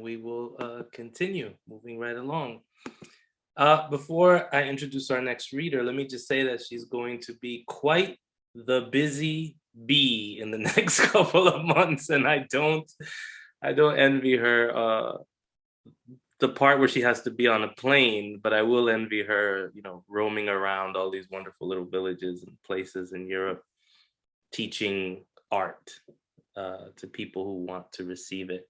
we will continue moving right along. Before I introduce our next reader, let me just say that she's going to be quite the busy bee in the next couple of months, and I don't envy her the part where she has to be on a plane, but I will envy her, you know, roaming around all these wonderful little villages and places in Europe, teaching art to people who want to receive it.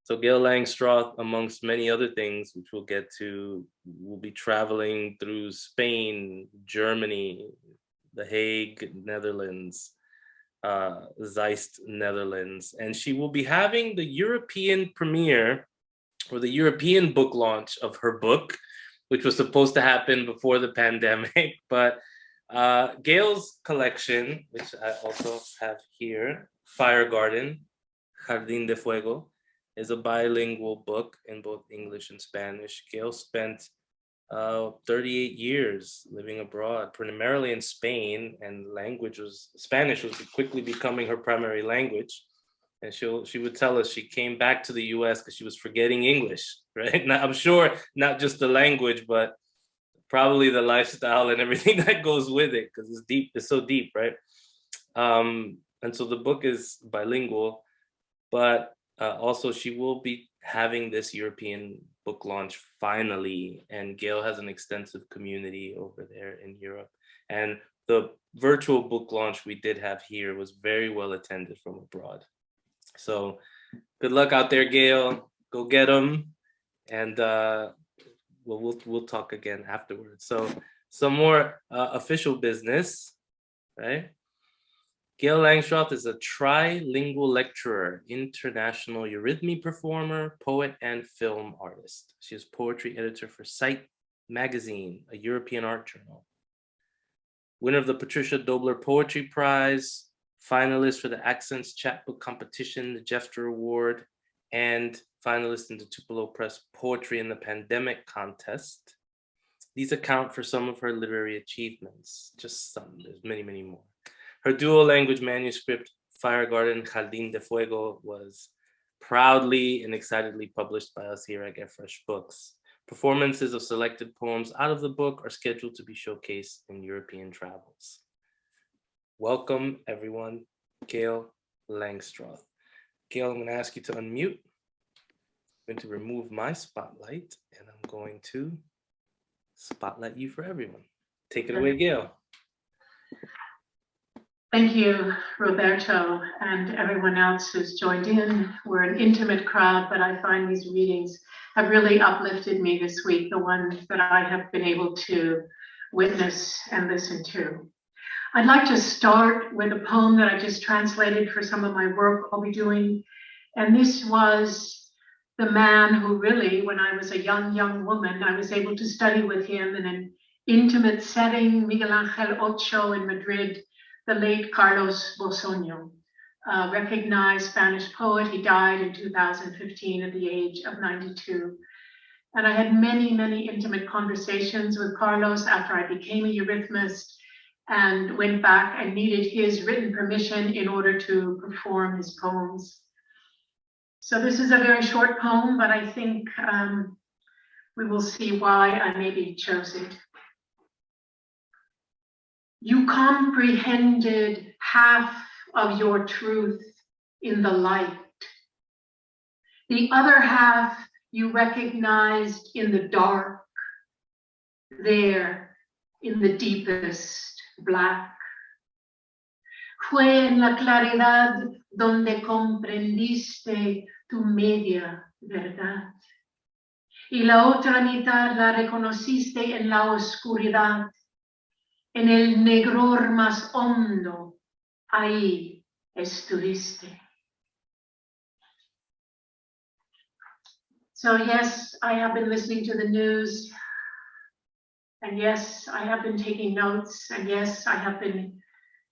So Gail Langstroth, amongst many other things, which we'll get to, will be traveling through Spain, Germany, The Hague, Netherlands, Zeist, Netherlands, and she will be having the European premiere or the European book launch of her book, which was supposed to happen before the pandemic. But Gail's collection, which I also have here, Firegarden, jardín-de-fuego, is a bilingual book in both English and Spanish. Gail spent 38 years living abroad, primarily in Spain, and Spanish was quickly becoming her primary language. And she would tell us she came back to the US because she was forgetting English, right? Now, I'm sure not just the language, but probably the lifestyle and everything that goes with it, because it's deep, it's so deep, right? And so the book is bilingual, but also she will be having this European book launch finally, and Gail has an extensive community over there in Europe. And the virtual book launch we did have here was very well attended from abroad. So good luck out there, Gail. Go get them, and we'll talk again afterwards. So some more official business, right? Gail Langstroth is a tri-lingual lecturer, international eurythmy performer, poet, and film artist. She is poetry editor for Cyte Magazine, a European art journal. Winner of the Patricia Dobler Poetry Prize, finalist for the Accents Chapbook Competition, the Jeffster Award, and finalist in the Tupelo Press Poetry in the Pandemic contest. These account for some of her literary achievements, just some, there's many, many more. Her dual language manuscript, Firegarden, jardín-de-fuego, was proudly and excitedly published by us here at Get Fresh Books. Performances of selected poems out of the book are scheduled to be showcased in European travels. Welcome, everyone, Gail Langstroth. Gail, I'm going to ask you to unmute. I'm going to remove my spotlight, and I'm going to spotlight you for everyone. Take it away, Gail. Thank you, Roberto, and everyone else who's joined in. We're an intimate crowd, but I find these readings have really uplifted me this week, the ones that I have been able to witness and listen to. I'd like to start with a poem that I just translated for some of my work I'll be doing. And this was the man who really, when I was a young woman, I was able to study with him in an intimate setting, Miguel Angel Ocho in Madrid, the late Carlos Bosoño, recognized Spanish poet. He died in 2015 at the age of 92. And I had many, many intimate conversations with Carlos after I became a eurythmist and went back and needed his written permission in order to perform his poems. So this is a very short poem, but I think we will see why I maybe chose it. You comprehended half of your truth in the light. The other half you recognized in the dark, there in the deepest black. Fue en la claridad donde comprendiste tu media verdad. Y la otra mitad la reconociste en la oscuridad. En el negror más hondo, ahí estuviste. So yes, I have been listening to the news, and yes, I have been taking notes, and yes, I have been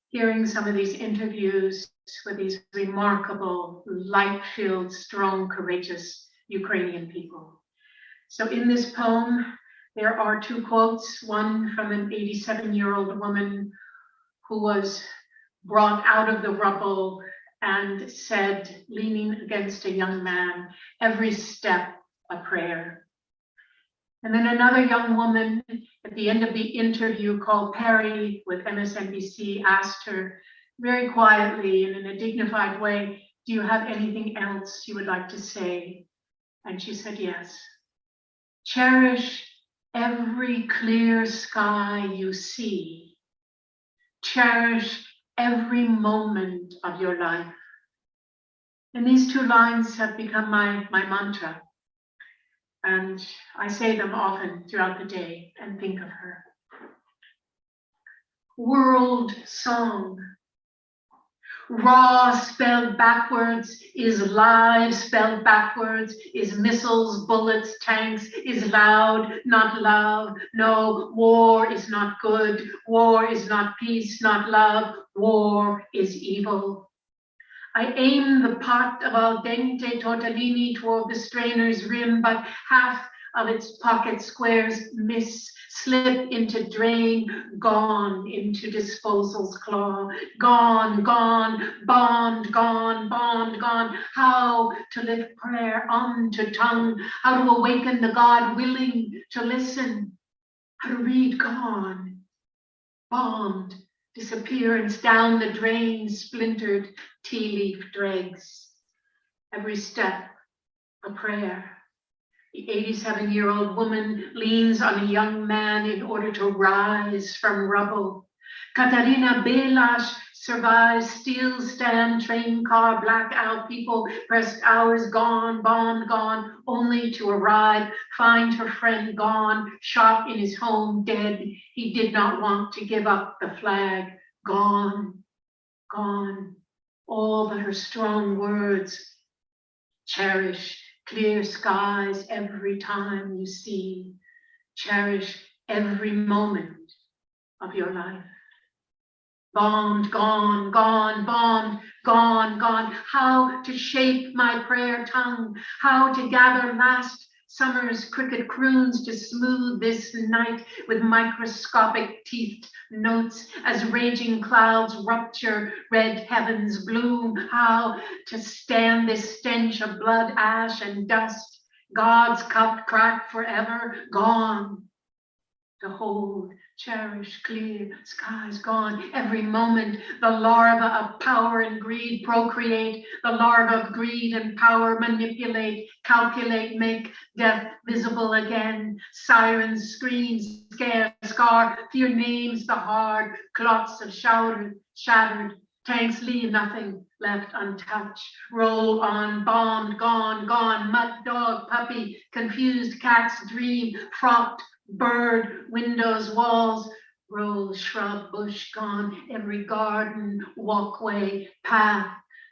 hearing some of these interviews with these remarkable, light-filled, strong, courageous Ukrainian people. So in this poem, there are two quotes, one from an 87-year-old woman who was brought out of the rubble and said, leaning against a young man, every step a prayer. And then another young woman at the end of the interview called Perry with MSNBC asked her very quietly and in a dignified way, do you have anything else you would like to say? And she said, yes. Cherish every clear sky you see. Cherish every moment of your life. And these two lines have become my mantra. And I say them often throughout the day and think of her. World song. Raw spelled backwards is live spelled backwards, is missiles, bullets, tanks, is loud, not love. No, war is not good. War is not peace, not love. War is evil. I aim the pot of al dente tortellini toward the strainer's rim, but half of its pocket squares miss, slip into drain, gone into disposal's claw. Gone, gone, bond, gone, bond, gone. How to lift prayer onto tongue, how to awaken the God willing to listen, how to read gone, bond, disappearance down the drain, splintered tea leaf dregs. Every step a prayer. The 87-year-old woman leans on a young man in order to rise from rubble. Katarina Belash survives steel stand, train car, blackout, people, pressed hours, gone, bond, gone, only to arrive, find her friend gone, shot in his home, dead. He did not want to give up the flag. Gone, gone. All but her strong words. Cherish clear skies every time you see. Cherish every moment of your life. Bombed, gone, gone, bombed, gone, gone. How to shape my prayer tongue. How to gather last summer's cricket croons to smooth this night with microscopic teethed notes as raging clouds rupture, red heavens bloom. How to stand this stench of blood, ash, and dust. God's cup cracked forever, gone. To hold, cherish, clear skies gone. Every moment, the larva of power and greed procreate. The larva of greed and power manipulate, calculate, make death visible again. Sirens, screams, scare, scar, fear names the hard clots of shattered. Tanks leave nothing left untouched. Roll on, bombed, gone, gone. Mutt, dog, puppy, confused cat's dream, frocked bird, windows, walls, rose, shrub, bush gone, every garden, walkway, path,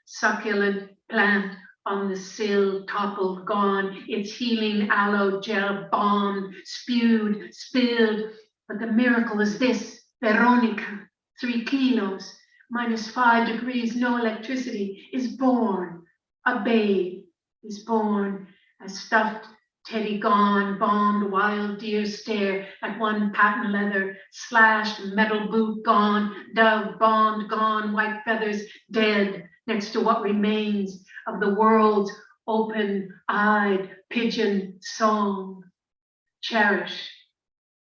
succulent plant on the sill toppled, gone, its healing aloe gel bombed, spewed, spilled. But the miracle is this, Veronica, 3 kilos, -5 degrees, no electricity, is born. A babe is born, as stuffed teddy gone, bombed, wild deer stare at one patent leather, slashed metal boot gone, dove bombed gone, white feathers dead next to what remains of the world's open-eyed pigeon song. Cherish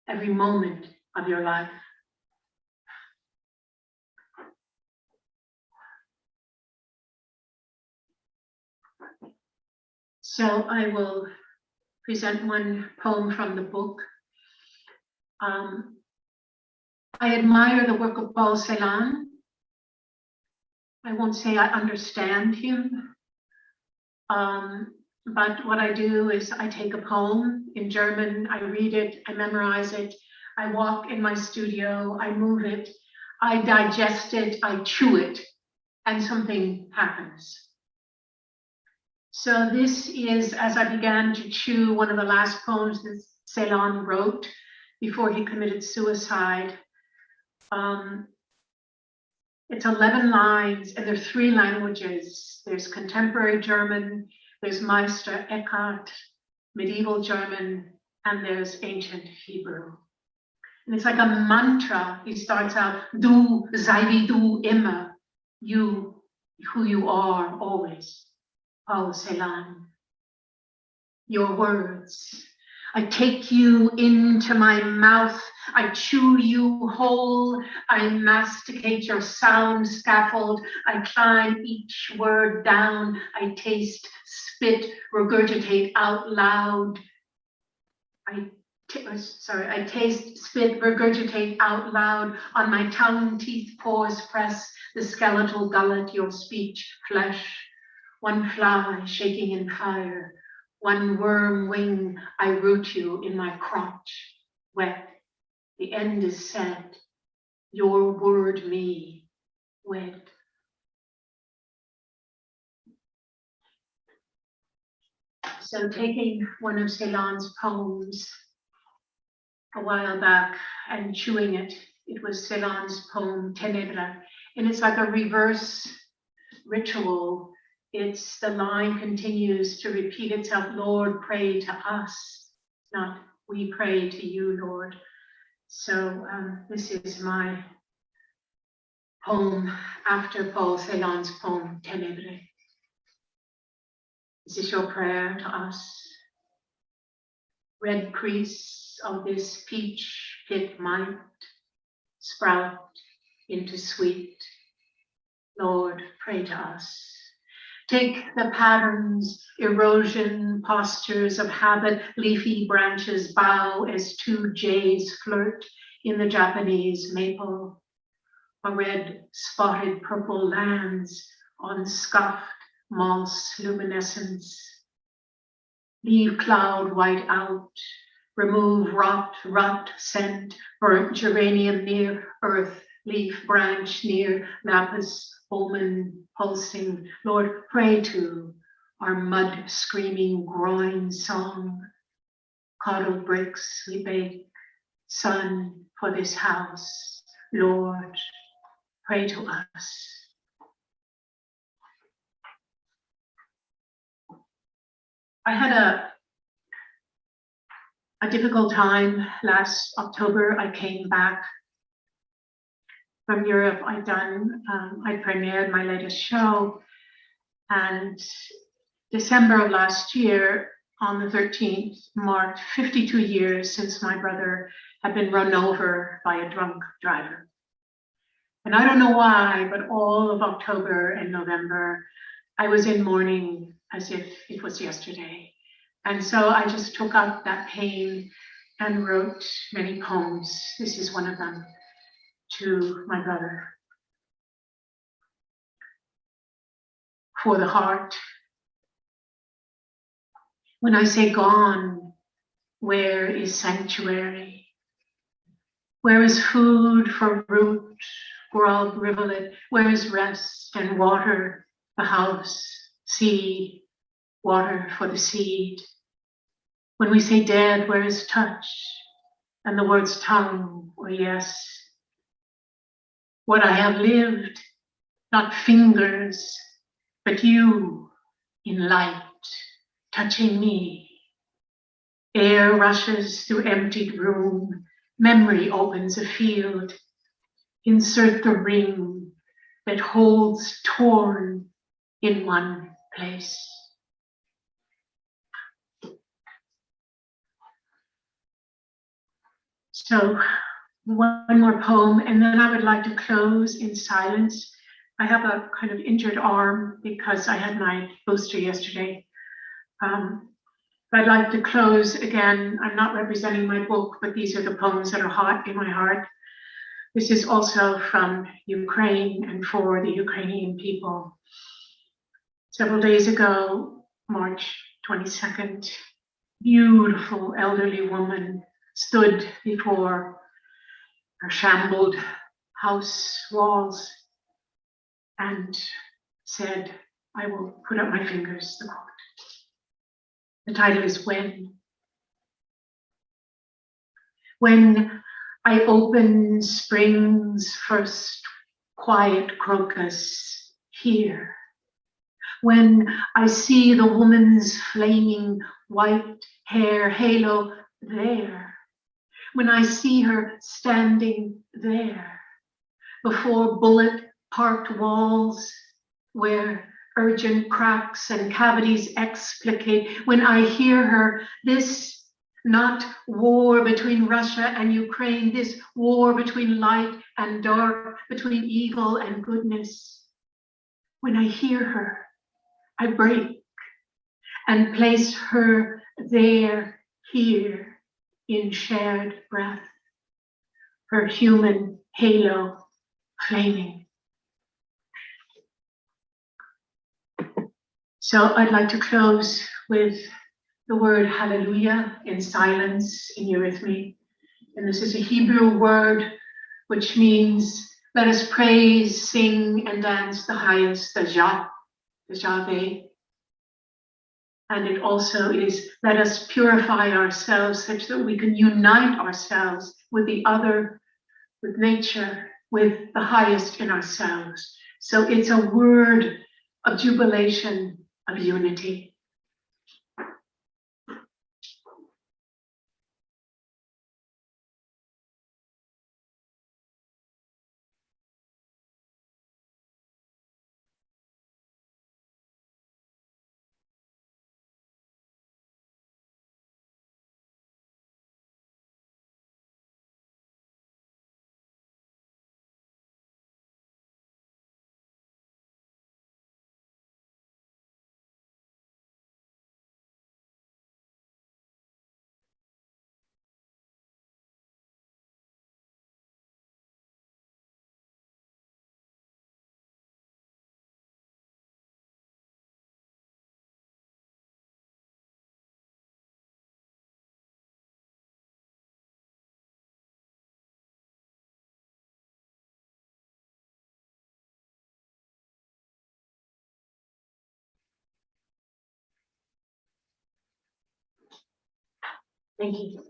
every moment of your life. So I will present one poem from the book. I admire the work of Paul Celan. I won't say I understand him, but what I do is I take a poem in German, I read it, I memorize it, I walk in my studio, I move it, I digest it, I chew it, and something happens. So this is, as I began to chew one of the last poems that Celan wrote before he committed suicide. It's 11 lines, and there's 3 languages. There's contemporary German, there's Meister Eckhart, medieval German, and there's ancient Hebrew. And it's like a mantra. He starts out, du sei wie du immer, you who you are always, Paul Celan. Your words. I take you into my mouth. I chew you whole. I masticate your sound scaffold. I climb each word down. I taste, spit, regurgitate out loud. I taste, spit, regurgitate out loud. On my tongue, teeth, pores press the skeletal gullet, your speech, flesh. One fly shaking in fire. One worm wing, I root you in my crotch, wet. The end is said, your word me, wed. So taking one of Celan's poems a while back and chewing it, it was Celan's poem Ténèbres, and it's like a reverse ritual. It's the line continues to repeat itself, Lord, pray to us, not we pray to you, Lord. So this is my poem after Paul Celan's poem, Ténèbres. This is your prayer to us. Red crease of this peach pit might sprout into sweet. Lord, pray to us. Take the patterns, erosion, postures of habit, leafy branches bow as two jays flirt in the Japanese maple. A red spotted purple lands on scuffed moss luminescence. Leave cloud white out, remove rot scent, burnt geranium near earth, leaf branch near lapis, almond pulsing. Lord, pray to our mud screaming groin song. Coddled bricks we bake, sun for this house. Lord, pray to us. I had a difficult time last October. I came back from Europe. I premiered my latest show, and December of last year, on the 13th, marked 52 years since my brother had been run over by a drunk driver. And I don't know why, but all of October and November, I was in mourning as if it was yesterday. And so I just took up that pain and wrote many poems. This is one of them, to my brother. For the heart. When I say gone, where is sanctuary? Where is food for root, grub, rivulet? Where is rest and water, the house, seed, water for the seed? When we say dead, where is touch and the words tongue or yes? What I have lived, not fingers, but you in light, touching me. Air rushes through emptied room, memory opens a field. Insert the ring that holds torn in one place. So one more poem, and then I would like to close in silence. I have a kind of injured arm because I had my booster yesterday. I'd like to close again. I'm not representing my book, but these are the poems that are hot in my heart. This is also from Ukraine and for the Ukrainian people. Several days ago, March 22nd, beautiful elderly woman stood before her shambled house walls and said, I will put up my fingers, the quote. The title is When. When I open spring's first quiet crocus here. When I see the woman's flaming white hair halo there. When I see her standing there before bullet parked walls where urgent cracks and cavities explicate. When I hear her, this not war between Russia and Ukraine, this war between light and dark, between evil and goodness. When I hear her, I break and place her there, here, in shared breath, her human halo flaming. So I'd like to close with the word hallelujah in silence, in eurythmy. And this is a Hebrew word which means let us praise, sing, and dance the highest, the Yahweh. And it also is let us purify ourselves such that we can unite ourselves with the other, with nature, with the highest in ourselves. So it's a word of jubilation, of unity. Thank you.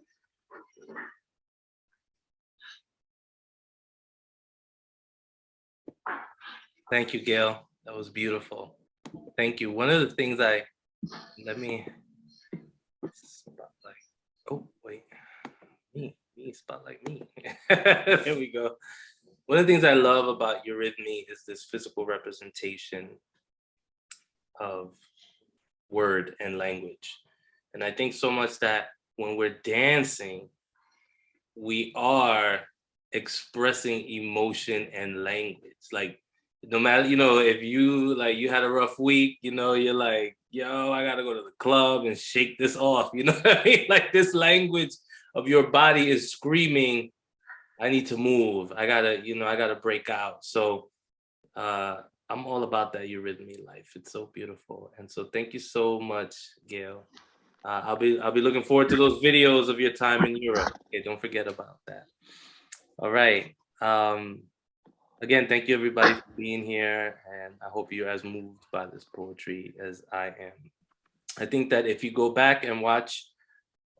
Thank you, Gail. That was beautiful. Thank you. One of the things let me spotlight. Oh, wait. Me, spotlight me. There we go. One of the things I love about eurythmy is this physical representation of word and language. And I think so much that when we're dancing, we are expressing emotion and language. Like, no matter, if you had a rough week, you're like, yo, I gotta go to the club and shake this off. You know what I mean? Like, this language of your body is screaming, I need to move. I gotta break out. So I'm all about that eurythmy life. It's so beautiful. And so thank you so much, Gail. I'll be looking forward to those videos of your time in Europe. Okay, don't forget about that. All right. Again, thank you everybody for being here, and I hope you're as moved by this poetry as I am. I think that if you go back and watch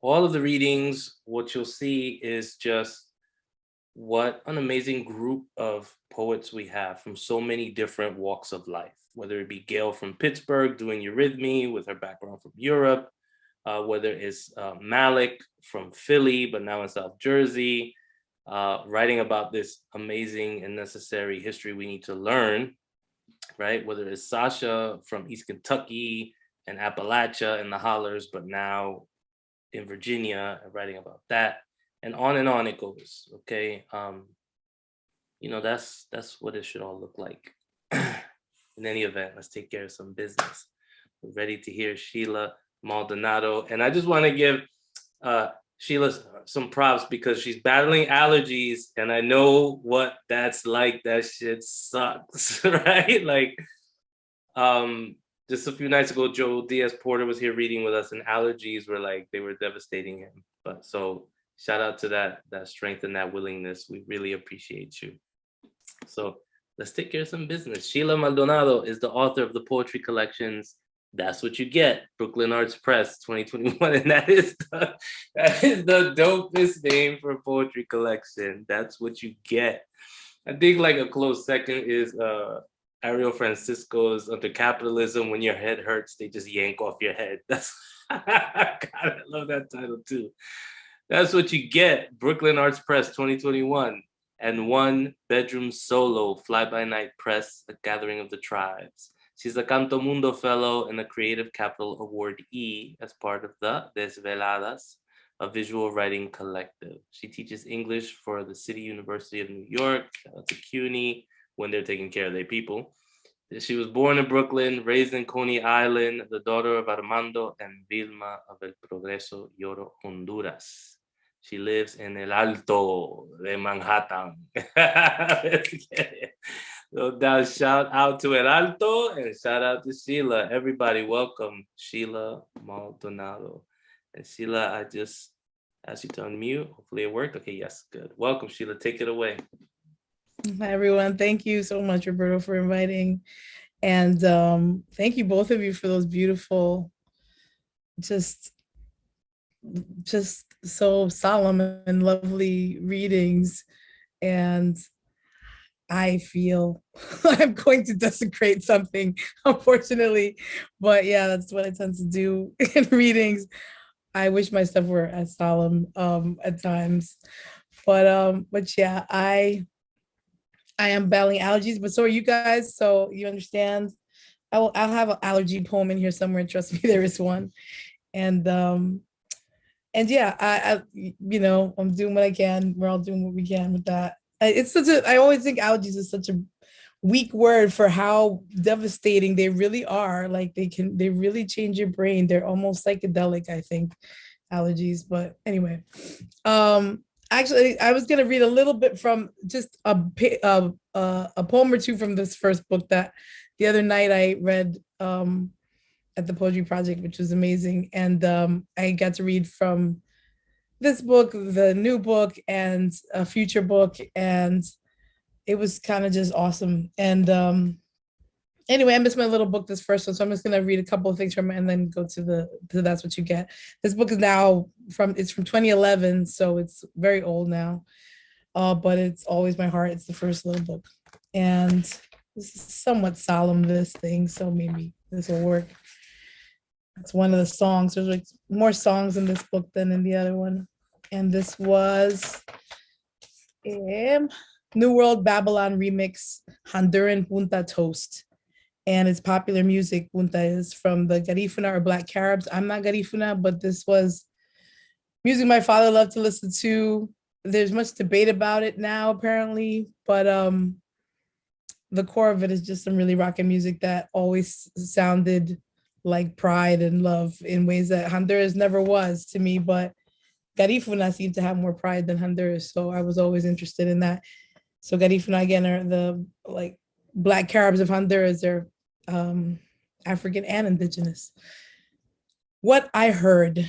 all of the readings, what you'll see is just what an amazing group of poets we have from so many different walks of life, whether it be Gail from Pittsburgh doing eurythmy with her background from Europe, whether it's Malik from Philly, but now in South Jersey, writing about this amazing and necessary history we need to learn, right? Whether it's Sasha from East Kentucky and Appalachia and the hollers, but now in Virginia, writing about that, and on it goes, okay? That's what it should all look like. In any event, let's take care of some business. We're ready to hear Sheila Maldonado, and I just want to give Sheila some props because she's battling allergies, and I know what that's like. That shit sucks, right? Like, just a few nights ago, Joe Diaz-Porter was here reading with us, and allergies they were devastating him. But so shout out to that strength and that willingness. We really appreciate you. So let's take care of some business. Sheila Maldonado is the author of the poetry collections That's What You Get, Brooklyn Arts Press 2021. And that is the dopest name for a poetry collection. That's What You Get. I think like a close second is Ariel Francisco's Under Capitalism. When your head hurts, they just yank off your head. That's God, I love that title too. That's What You Get, Brooklyn Arts Press 2021. And One Bedroom Solo, Fly By Night Press, A Gathering of the Tribes. She's a Canto Mundo Fellow and a Creative Capital Awardee as part of the Desveladas, a visual writing collective. She teaches English for the City University of New York, to CUNY, when they're taking care of their people. She was born in Brooklyn, raised in Coney Island, the daughter of Armando and Vilma of El Progreso, Yoro, Honduras. She lives in El Alto de Manhattan. So now shout out to El Alto and shout out to Sheila. Everybody welcome Sheila Maldonado. And Sheila, I just asked you to unmute. Hopefully it worked. Okay, yes, good. Welcome, Sheila. Take it away. Hi, everyone. Thank you so much, Roberto, for inviting. And thank you, both of you, for those beautiful, just so solemn and lovely readings. And I feel I'm going to desecrate something, unfortunately. But yeah, that's what I tend to do in readings. I wish my stuff were as solemn at times. But yeah, I am battling allergies, but so are you guys. So you understand. I'll have an allergy poem in here somewhere. Trust me, there is one. And yeah, I I'm doing what I can. We're all doing what we can with that. I always think allergies is such a weak word for how devastating they really are. Like they really change your brain. They're almost psychedelic, I think, allergies. But anyway, actually, I was gonna read a little bit from just a poem or two from this first book that the other night I read at the Poetry Project, which was amazing. And I got to read from this book, the new book, and a future book, and it was kind of just awesome. And anyway, I missed my little book, this first one, so I'm just gonna read a couple of things from it and then go to That's What You Get. This book is now from 2011, so it's very old now, but it's always my heart. It's the first little book, and this is somewhat solemn, this thing, so maybe this will work. It's one of the songs. There's like more songs in this book than in the other one. And this was New World Babylon Remix, Honduran Punta Toast. And it's popular music. Punta is from the Garifuna or Black Caribs. I'm not Garifuna, but this was music my father loved to listen to. There's much debate about it now, apparently, but the core of it is just some really rocking music that always sounded like pride and love in ways that Honduras never was to me, but Garifuna seemed to have more pride than Honduras, so I was always interested in that. So Garifuna, again, are the like Black Caribs of Honduras. They're African and indigenous. What I heard,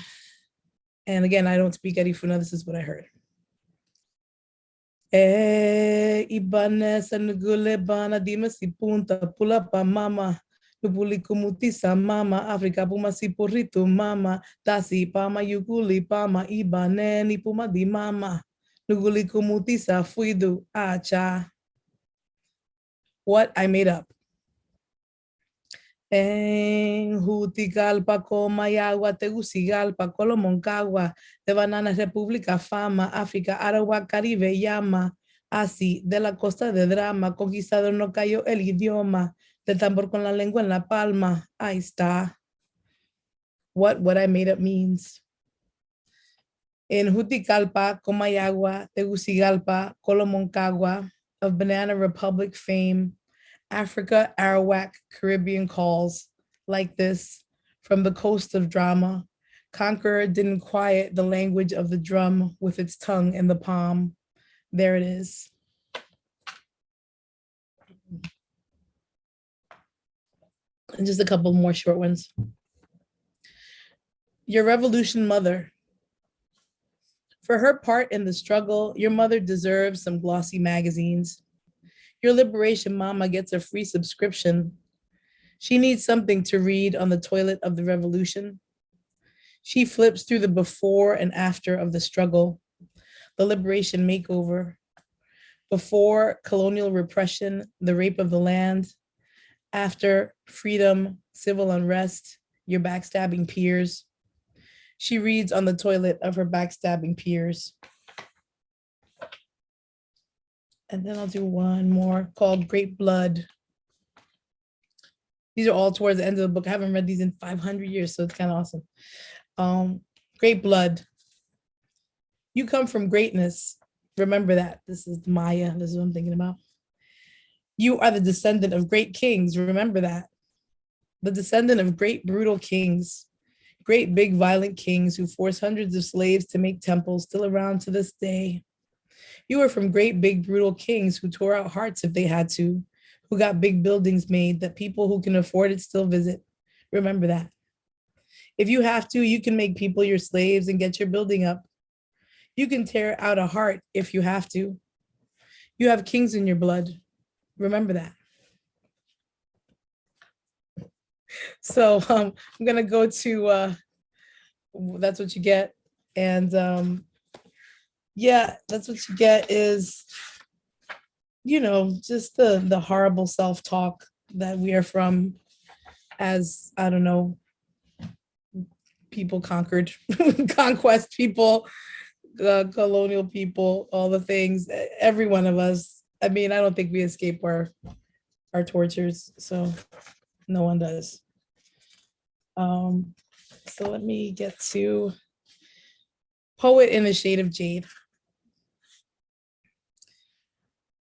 and again, I don't speak Garifuna, this is what I heard. Ibanez and Gule Bana Dimasi Punta, pull up a mama. Nubuli kumutisa mama, Africa puma si porrito mama, tasi pama yuguli pama, ibaneni puma di mama, nuguli kumutisa fuidu acha. What I made up. En Jutigalpa, Comayagua, Tegucigalpa, Colomoncagua, de Banana República, Fama, África, Aragua, Caribe, Llama, así, de la costa de drama, conquistador no cayó el idioma, del tambor con la lengua en la palma, ahí está. What I made up means. En Juticalpa, Comayagua, Tegucigalpa, Colomoncagua, of Banana Republic fame, Africa, Arawak, Caribbean calls like this from the coast of drama. Conqueror didn't quiet the language of the drum with its tongue in the palm. There it is. And just a couple more short ones. Your revolution mother. For her part in the struggle, your mother deserves some glossy magazines. Your liberation mama gets a free subscription. She needs something to read on the toilet of the revolution. She flips through the before and after of the struggle, the liberation makeover. Before colonial repression, the rape of the land. After freedom, civil unrest, your backstabbing peers. She reads on the toilet of her backstabbing peers. And then I'll do one more called Great Blood. These are all towards the end of the book. I haven't read these in 500 years, so it's kind of awesome. Great blood. You come from greatness. Remember that. This is Maya. This is what I'm thinking about. You are the descendant of great kings. Remember that. The descendant of great brutal kings, great big violent kings who forced hundreds of slaves to make temples still around to this day. You are from great big brutal kings who tore out hearts if they had to, who got big buildings made that people who can afford it still visit. Remember that. If you have to, you can make people your slaves and get your building up. You can tear out a heart if you have to. You have kings in your blood. Remember that. So I'm gonna go to that's what you get. And yeah, that's what you get is, just the horrible self-talk that we are from as, I don't know, people conquered, conquest people, colonial people, all the things, every one of us. I mean, I don't think we escape our tortures, so no one does. So let me get to Poet in the Shade of Jade.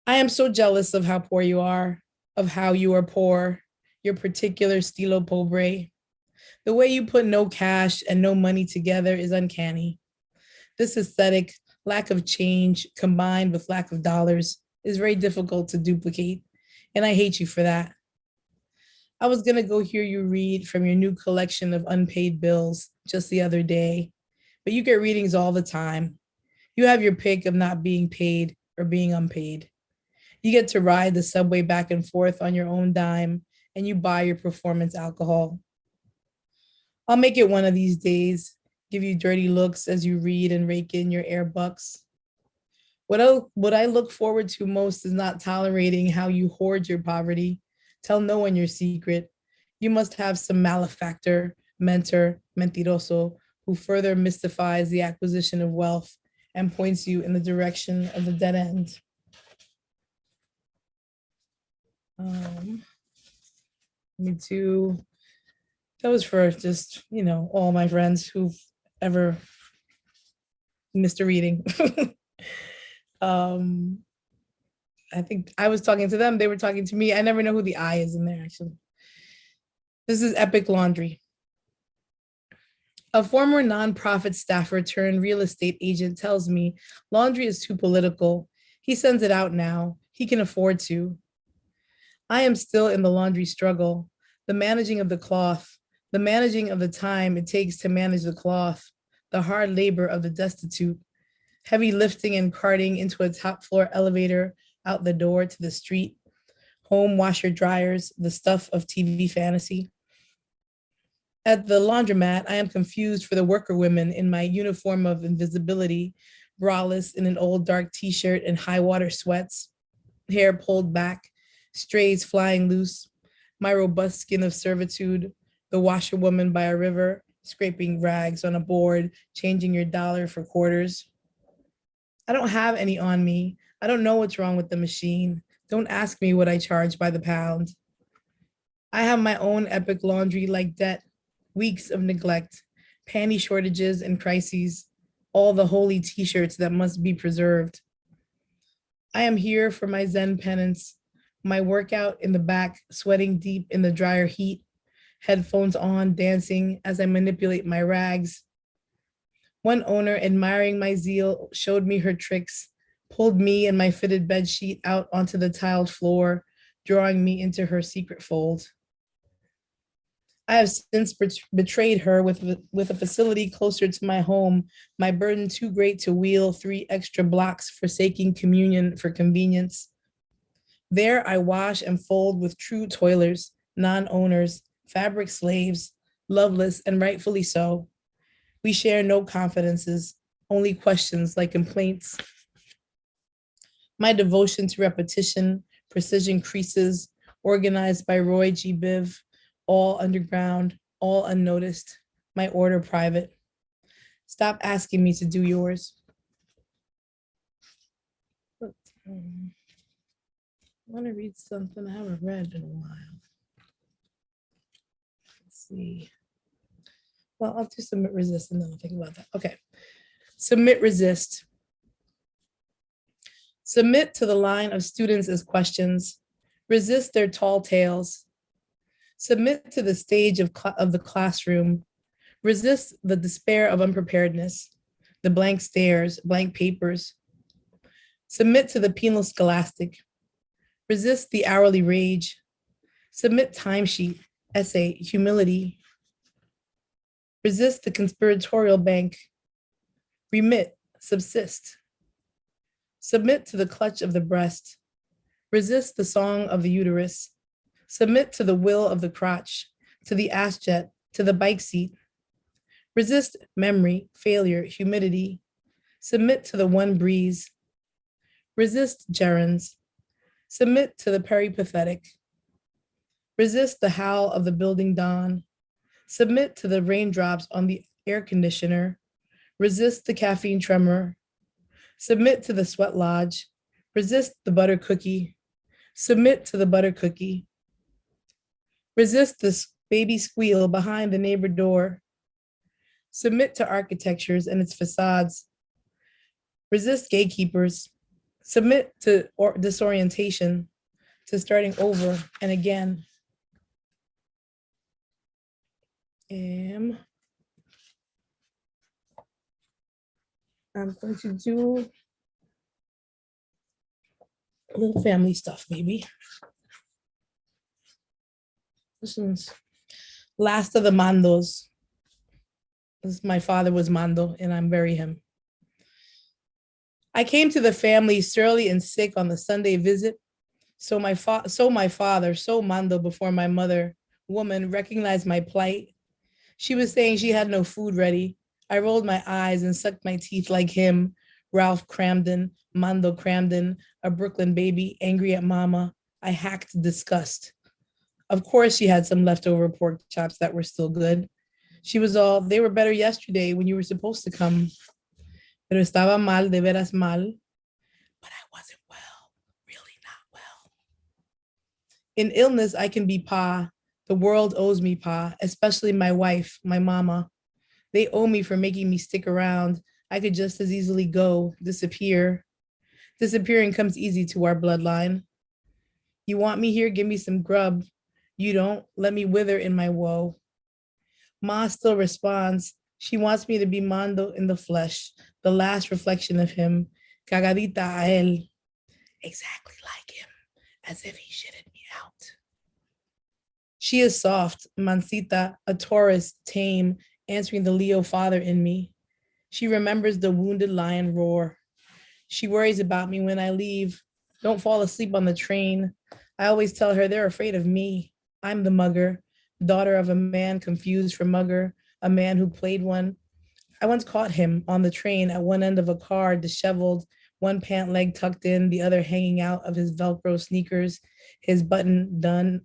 I am so jealous of how poor you are, of how you are poor, your particular stilo pobre. The way you put no cash and no money together is uncanny. This aesthetic, lack of change combined with lack of dollars, is very difficult to duplicate, and I hate you for that. I was gonna go hear you read from your new collection of unpaid bills just the other day, but you get readings all the time. You have your pick of not being paid or being unpaid. You get to ride the subway back and forth on your own dime, and you buy your performance alcohol. I'll make it one of these days, give you dirty looks as you read and rake in your air bucks. What I look forward to most is not tolerating how you hoard your poverty. Tell no one your secret. You must have some malefactor, mentor, mentiroso, who further mystifies the acquisition of wealth and points you in the direction of the dead end. Me too. That was for just, all my friends who've ever missed a reading. I think I was talking to them, they were talking to me. I never know who the I is in there, actually. This is Epic Laundry. A former nonprofit staffer turned real estate agent tells me laundry is too political. He sends it out now. He can afford to. I am still in the laundry struggle, the managing of the cloth, the managing of the time it takes to manage the cloth, the hard labor of the destitute, heavy lifting and carting into a top floor elevator out the door to the street, home washer dryers, the stuff of TV fantasy. At the laundromat, I am confused for the worker women in my uniform of invisibility, braless in an old dark t-shirt and high water sweats, hair pulled back, strays flying loose, my robust skin of servitude, the washerwoman by a river, scraping rags on a board, changing your dollar for quarters. I don't have any on me. I don't know what's wrong with the machine. Don't ask me what I charge by the pound. I have my own epic laundry like debt, weeks of neglect, panty shortages and crises, all the holy t-shirts that must be preserved. I am here for my Zen penance, my workout in the back, sweating deep in the dryer heat, headphones on, dancing as I manipulate my rags. One owner, admiring my zeal, showed me her tricks, pulled me and my fitted bed sheet out onto the tiled floor, drawing me into her secret fold. I have since betrayed her with a facility closer to my home, my burden too great to wheel 3 extra blocks, forsaking communion for convenience. There I wash and fold with true toilers, non-owners, fabric slaves, loveless and rightfully so. We share no confidences, only questions like complaints. My devotion to repetition, precision creases, organized by Roy G. Biv, all underground, all unnoticed, my order private. Stop asking me to do yours. I want to read something I haven't read in a while. see. Well, I'll do submit, resist, and then I'll think about that. Okay. Submit, resist. Submit to the line of students as questions. Resist their tall tales. Submit to the stage of the classroom. Resist the despair of unpreparedness, the blank stares, blank papers. Submit to the penal scholastic. Resist the hourly rage. Submit timesheet, essay, humility. Resist the conspiratorial bank. Remit, subsist. Submit to the clutch of the breast. Resist the song of the uterus. Submit to the will of the crotch, to the ass jet, to the bike seat. Resist memory, failure, humidity. Submit to the one breeze. Resist gerunds. Submit to the peripathetic. Resist the howl of the building dawn. Submit to the raindrops on the air conditioner. Resist the caffeine tremor. Submit to the sweat lodge. Resist the butter cookie. Submit to the butter cookie. Resist this baby squeal behind the neighbor door. Submit to architectures and its facades. Resist gatekeepers. Submit to disorientation, to starting over and again. I'm going to do a little family stuff, maybe. This one's last of the mandos. My father was mando, and I'm very him. I came to the family surly and sick on the Sunday visit. So my father, so mando before my mother, woman, recognized my plight. She was saying she had no food ready. I rolled my eyes and sucked my teeth like him, Ralph Cramden, Mando Cramden, a Brooklyn baby, angry at mama. I hacked disgust. Of course, she had some leftover pork chops that were still good. She was all, they were better yesterday when you were supposed to come. Pero estaba mal, de veras mal. But I wasn't well, really not well. In illness, I can be pa. The world owes me pa, especially my wife, my mama. They owe me for making me stick around. I could just as easily go, disappear. Disappearing comes easy to our bloodline. You want me here? Give me some grub. You don't? Let me wither in my woe. Ma still responds. She wants me to be Mando in the flesh, the last reflection of him, cagadita a él, exactly like him, as if he shitted me out. She is soft, mansita, a Taurus, tame, answering the Leo father in me. She remembers the wounded lion roar. She worries about me when I leave. Don't fall asleep on the train. I always tell her they're afraid of me. I'm the mugger, daughter of a man confused for mugger, a man who played one. I once caught him on the train at one end of a car, disheveled, one pant leg tucked in, the other hanging out of his Velcro sneakers, his button down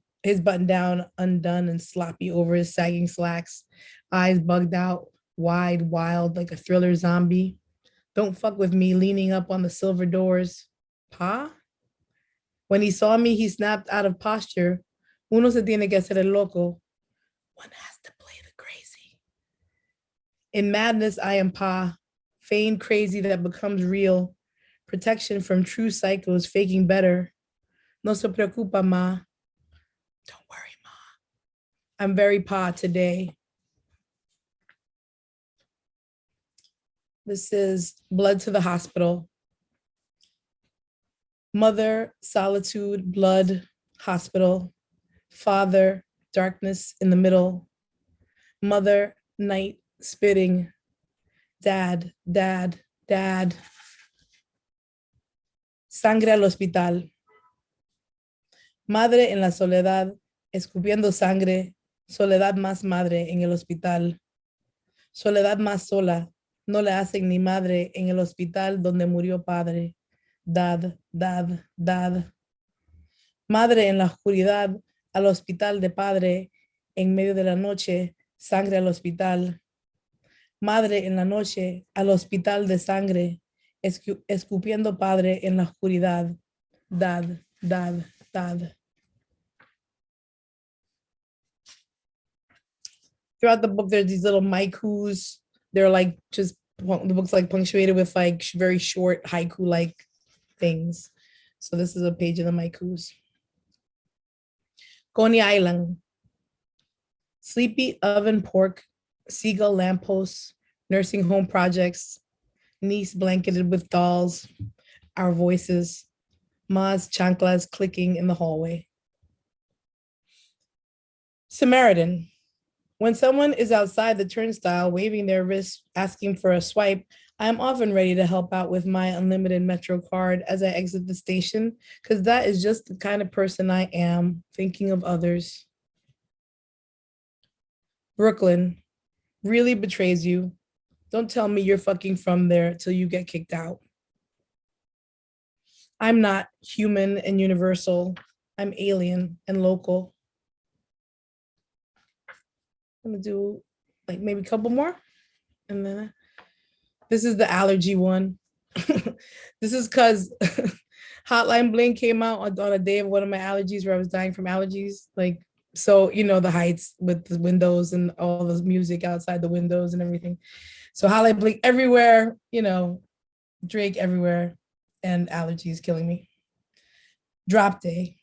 undone and sloppy over his sagging slacks, eyes bugged out, wide, wild, like a thriller zombie. Don't fuck with me, leaning up on the silver doors. Pa? When he saw me, he snapped out of posture. Uno se tiene que hacer el loco. One has to play the crazy. In madness, I am pa, feigned crazy that becomes real, protection from true psychos faking better. No se preocupa, ma. Don't worry, ma. I'm very pa today. This is Blood to the Hospital. Mother, solitude, blood, hospital. Father, darkness in the middle. Mother, night, spitting. Dad, dad, dad. Sangre al hospital. Madre en la soledad, escupiendo sangre. Soledad más madre en el hospital. Soledad más sola. No le hacen ni madre en el hospital donde murió padre. Dad, dad, dad. Madre en la oscuridad, al hospital de padre, en medio de la noche, sangre al hospital. Madre en la noche, al hospital de sangre, escupiendo padre en la oscuridad. Dad, dad, dad. throughout the book, there's these little haikus. They're like just the book's like punctuated with like very short haiku like things. So this is a page of the haikus. Coney Island. Sleepy oven pork, seagull lampposts, nursing home projects, niece blanketed with dolls, our voices, Ma's chanclas clicking in the hallway. Samaritan. When someone is outside the turnstile, waving their wrist, asking for a swipe, I am often ready to help out with my unlimited Metro card as I exit the station, because that is just the kind of person I am, thinking of others. Brooklyn really betrays you. Don't tell me you're fucking from there till you get kicked out. I'm not human and universal. I'm alien and local. I'm gonna do like maybe a couple more. And then this is the allergy one. This is because Hotline Bling came out on a day of one of my allergies where I was dying from allergies. Like, so, you know, the heights with the windows and all the music outside the windows and everything. So Hotline Bling everywhere, you know, Drake everywhere, and allergies killing me. Drop day.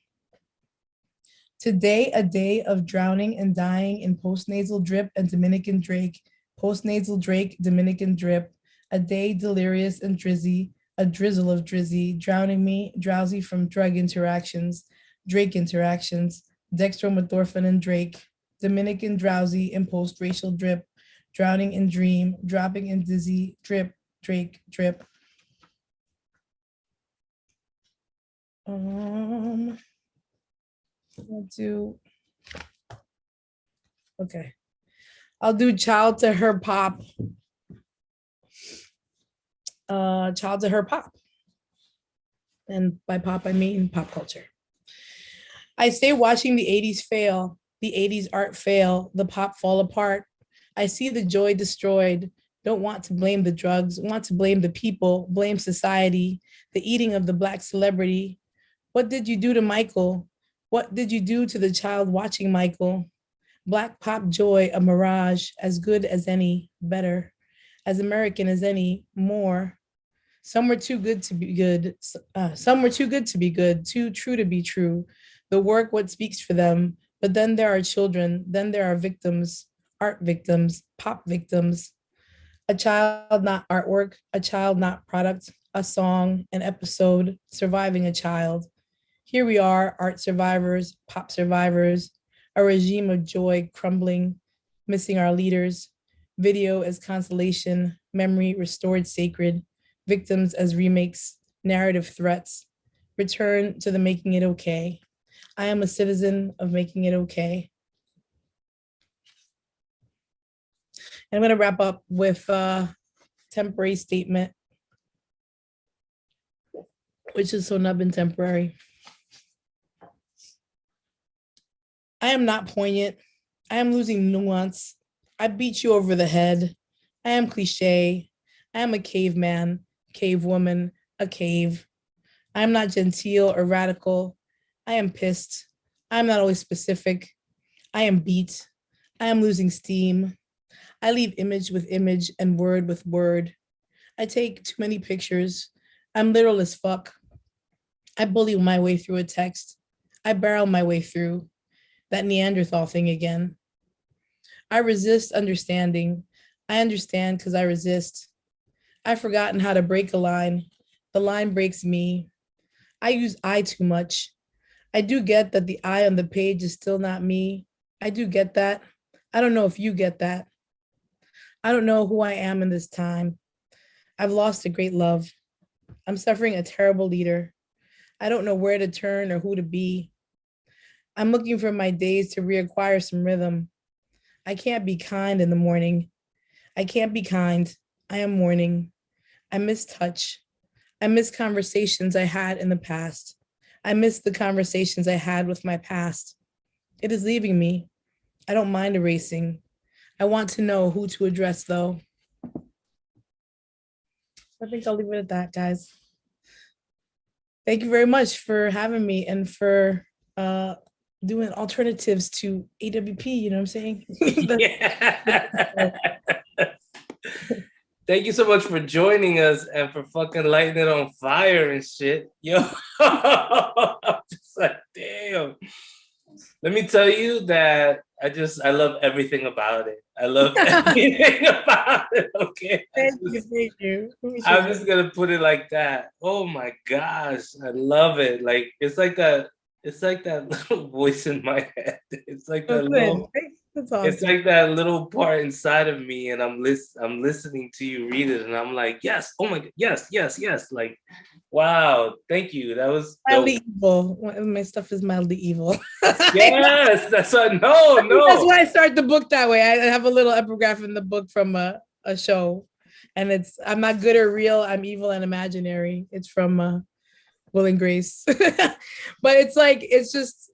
Today, a day of drowning and dying in postnasal drip and Dominican Drake, postnasal Drake, Dominican drip, a day delirious and drizzy, a drizzle of drizzy, drowning me, drowsy from drug interactions, Drake interactions, dextromethorphan and Drake, Dominican drowsy in post-racial drip, drowning in dream, dropping in dizzy, drip, Drake, drip. I'll do, okay. I'll do Child to Her Pop. Child to Her Pop. And by pop, I mean pop culture. I stay watching the 80s fail, the 80s art fail, the pop fall apart. I see the joy destroyed. Don't want to blame the drugs, want to blame the people, blame society, the eating of the Black celebrity. What did you do to Michael? What did you do to the child watching Michael? Black pop joy, a mirage, as good as any, better, as American as any, more. Some were too good to be good. Some were too good to be good, too true to be true. The work, what speaks for them. But then there are children, then there are victims, art victims, pop victims. A child, not artwork, a child, not product, a song, an episode, surviving a child. Here we are, art survivors, pop survivors, a regime of joy crumbling, missing our leaders, video as consolation, memory restored sacred, victims as remakes, narrative threats, return to the making it okay. I am a citizen of making it okay. And I'm gonna wrap up with a temporary statement, which is so not been temporary. I am not poignant. I am losing nuance. I beat you over the head. I am cliche. I am a caveman, cave woman, a cave. I am not genteel or radical. I am pissed. I am not always specific. I am beat. I am losing steam. I leave image with image and word with word. I take too many pictures. I'm literal as fuck. I bully my way through a text. I barrel my way through. That Neanderthal thing again. I resist understanding. I understand because I resist. I've forgotten how to break a line. The line breaks me. I use I too much. I do get that the I on the page is still not me. I do get that. I don't know if you get that. I don't know who I am in this time. I've lost a great love. I'm suffering a terrible leader. I don't know where to turn or who to be. I'm looking for my days to reacquire some rhythm. I can't be kind in the morning. I can't be kind. I am mourning. I miss touch. I miss conversations I had in the past. I miss the conversations I had with my past. It is leaving me. I don't mind erasing. I want to know who to address though. I think I'll leave it at that, guys. Thank you very much for having me and for doing alternatives to AWP, you know what I'm saying? Yeah. Thank you so much for joining us and for fucking lighting it on fire and shit. Yo, I'm just like, damn. Let me tell you that I love everything about it. I love everything about it. Okay. Thank you. I'm just gonna put it like that. Oh my gosh, I love it. Like it's like that little voice in my head. It's like that little That's awesome. It's like that little part inside of me, and I'm listening to you read it, and I'm like, yes, oh my god, yes. Like, wow, thank you. That was mildly evil. My stuff is mildly evil. Yes, that's what. No. That's why I start the book that way. I have a little epigraph in the book from a show, and it's I'm not good or real. I'm evil and imaginary. It's from Will and Grace, but it's like it's just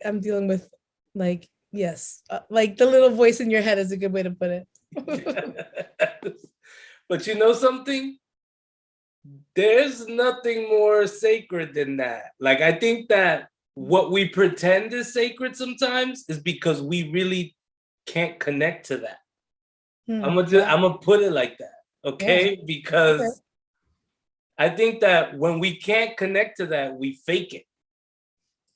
I'm dealing with like. Yes, like the little voice in your head is a good way to put it. Yes. But you know something? There's nothing more sacred than that. Like, I think that what we pretend is sacred sometimes is because we really can't connect to that. I'm gonna put it like that, okay? Because I think that when we can't connect to that, we fake it.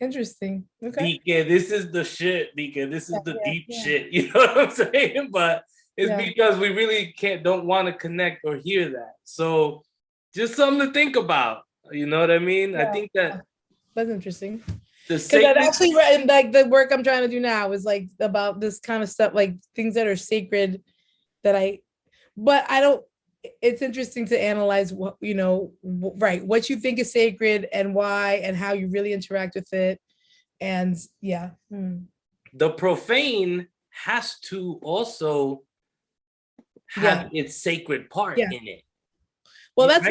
Interesting. Okay. Because this is the shit. Because this is the deep shit. You know what I'm saying? But it's because we really don't want to connect or hear that. So just something to think about. You know what I mean? I think that's interesting. Because I've actually read like the work I'm trying to do now is like about this kind of stuff, like things that are sacred but I don't. It's interesting to analyze what what you think is sacred and why and how you really interact with it. And the profane has to also have its sacred part in it. Well, that's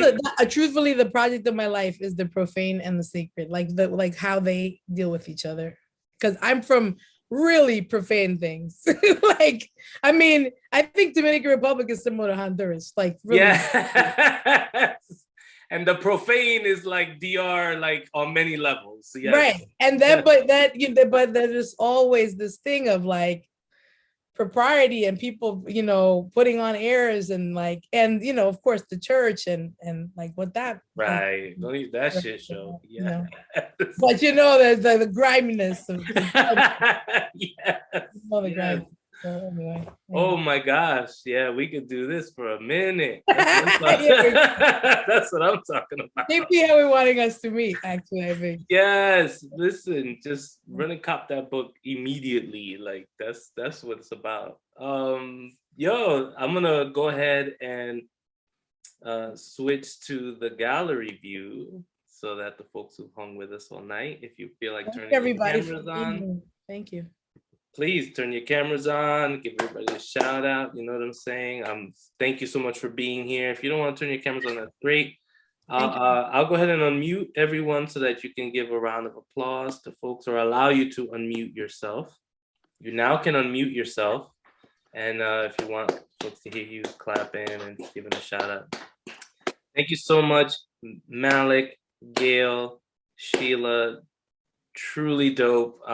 truthfully the project of my life is the profane and the sacred, like how they deal with each other. Because I'm from really profane things. Like, I mean, I think Dominican Republic is similar to Honduras. Like, really. Yeah. And the profane is like DR, like on many levels. Yes. Right. And then, but there's always this thing of like propriety and people, putting on airs and like, and of course the church and like what that. Right. Don't eat that shit show. Yeah. But there's the griminess of yes. So anyway, oh my gosh, yeah, we could do this for a minute. That's what I'm talking about. Maybe how we're wanting us to meet, actually, I think. Yes, listen, just run and cop that book immediately. Like that's what it's about. I'm gonna go ahead and switch to the gallery view so that the folks who hung with us all night, if you feel like turning your cameras on. Thank you. Please turn your cameras on, give everybody a shout out. You know what I'm saying? Thank you so much for being here. If you don't want to turn your cameras on, that's great. I'll go ahead and unmute everyone so that you can give a round of applause to folks or allow you to unmute yourself. You now can unmute yourself. And if you want folks to hear you clapping and giving a shout out. Thank you so much, Malik, Gail, Sheila. Truly dope.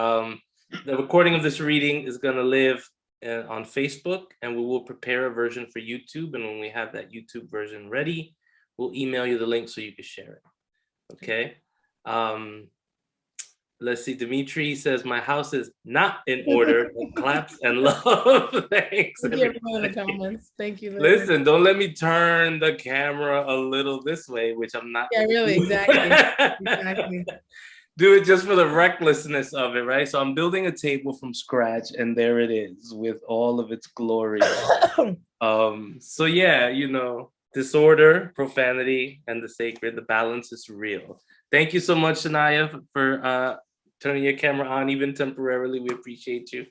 The recording of this reading is going to live on Facebook, and we will prepare a version for YouTube. And when we have that YouTube version ready, we'll email you the link so you can share it. Okay. Let's see. Dimitri says, my house is not in order. Claps and love. Thanks. Comments. Thank you. Listen, don't let me turn the camera a little this way, which I'm not. Yeah, really. Exactly. Do it just for the recklessness of it, right? So I'm building a table from scratch, and there it is with all of its glory. So yeah, disorder, profanity, and the sacred, the balance is real. Thank you so much, Shania, for turning your camera on, even temporarily. We appreciate you.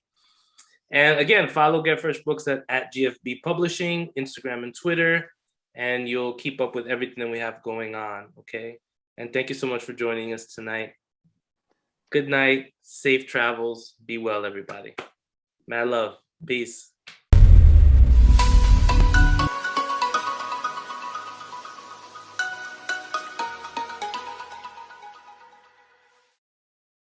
And again, follow Get Fresh Books at GFB Publishing, Instagram and Twitter, and you'll keep up with everything that we have going on, okay? And thank you so much for joining us tonight. Good night, safe travels, be well, everybody. Mad love, peace.